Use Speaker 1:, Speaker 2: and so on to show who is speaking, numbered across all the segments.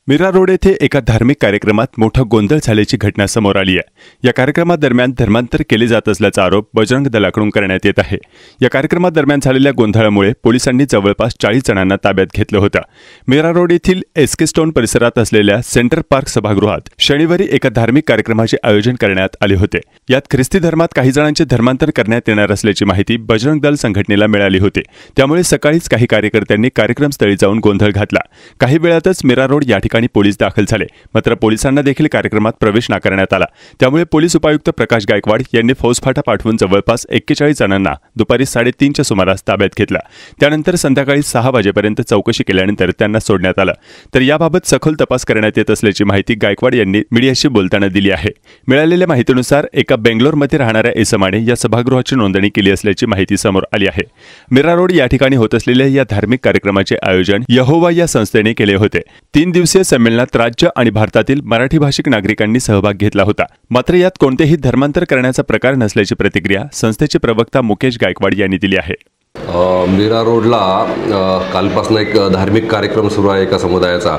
Speaker 1: Mira road येथे एका धार्मिक कार्यक्रमात मोठा गोंधळ झाल्याची घटना समोर आली आहे। या कार्यक्रमादरम्यान धर्मांतर केले जात असल्याचा आरोप बजरंग दलाकडून करण्यात येत आहे। या कार्यक्रमादरम्यान झालेल्या गोंधळामुळे पोलिसांनी जवळपास 40 जणांना ताब्यात घेतलं होतं। मीरा रोड येथील एसके स्टोन परिसरात असलेल्या सेंटर पार्क सभागृहात शनिवारी एका धार्मिक कार्यक्रमाचे आयोजन करण्यात आले होते। यात ख्रिस्ती धर्मात काही जणांचे धर्मांतर करण्यात येणार असल्याची माहिती बजरंग दल संघटनेला मिळाली होती। त्यामुळे सकाळीच काही कार्यकर्त्यांनी कार्यक्रमस्थळी जाऊन गोंधळ घातला। काही वेळातच मीरा रोड या ठिकाणी पोलीस दाखल झाले, मात्र पोलिसांना देखील कार्यक्रमात प्रवेश नाकारण्यात आला। त्यामुळे पोलीस उपायुक्त प्रकाश गायकवाड यांनी फौजफाटा पाठवून जवळपास 41 जणांना दुपारी 3:30च्या सुमारास ताब्यात घेतला। त्यानंतर संध्याकाळी 6 वाजेपर्यंत चौकशी केल्यानंतर त्यांना सोडण्यात आलं। तर याबाबत सखोल तपास करण्यात येत असल्याची माहिती गायकवाड यांनी मीडियाशी बोलताना दिली आहे। मिळालेल्या माहितीनुसार एका बेंगलोरमध्ये राहणाऱ्या इसमाने या सभागृहाची नोंदणी केली असल्याची माहिती समोर आली आहे। मीरा रोड या ठिकाणी होत असलेल्या या धार्मिक कार्यक्रमाचे आयोजन यहोवा या संस्थेने केले होते। 3 दिवसीय संमेलनात राज्य आणि भारतातील मराठी भाषिक नागरिकांनी सहभाग घेतला होता। मात्र यात कोणतेही धर्मांतर करण्याचा प्रकार नसल्याची प्रतिक्रिया संस्थेचे प्रवक्ता मुकेश गायकवाड यांनी दिली आहे।
Speaker 2: मीरा रोडला कालपासून एक धार्मिक कार्यक्रम सुरू आहे एका समुदायाचा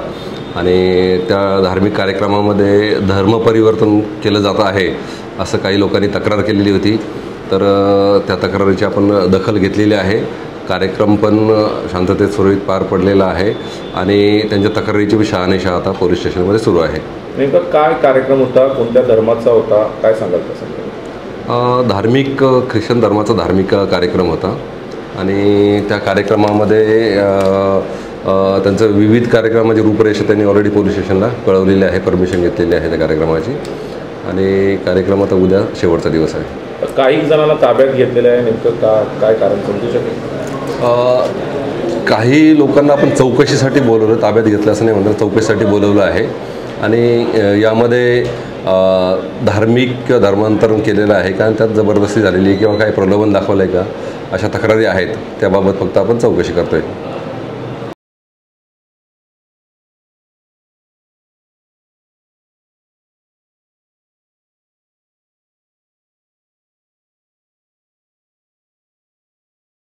Speaker 2: आणि त्या धार्मिक कार्यक्रमामध्ये धर्म परिवर्तन केलं जात आहे असं काही लोकांनी तक्रार केलेली होती। तर त्या तक्रारीची आपण दखल घेतलेली आहे। कार्यक्रम पण शांततेत सुरळीत पार पडलेला आहे आणि त्यांच्या तक्रारीची शहानिशा आता पोलीस स्टेशनमध्ये सुरू आहे।
Speaker 3: नेमकं काय कार्यक्रम होता, कोणत्या धर्माचा होता, काय सांगाल तसं?
Speaker 2: धार्मिक ख्रिश्चन धर्माचा धार्मिक कार्यक्रम होता आणि त्या कार्यक्रमामध्ये त्यांचं विविध कार्यक्रमाची रूपरेषा त्यांनी ऑलरेडी पोलीस स्टेशनला कळवलेली आहे, परमिशन घेतलेली आहे त्या कार्यक्रमाची आणि कार्यक्रम आता उद्या शेवटचा दिवस आहे।
Speaker 3: काही जणांना ताब्यात घेतलेलं आहे, नेमकं काय कारण समजू शकेल?
Speaker 2: काही लोकांना आपण चौकशीसाठी बोलवलं, ताब्यात घेतलं असं नाही म्हणतात, चौकशीसाठी बोलवलं आहे आणि यामध्ये धार्मिक धर्मांतरण केलेलं आहे का, त्यात जबरदस्ती झालेली आहे किंवा काही प्रलोभन दाखवलं आहे का, अशा तक्रारी आहेत। त्याबाबत फक्त आपण चौकशी करतोय।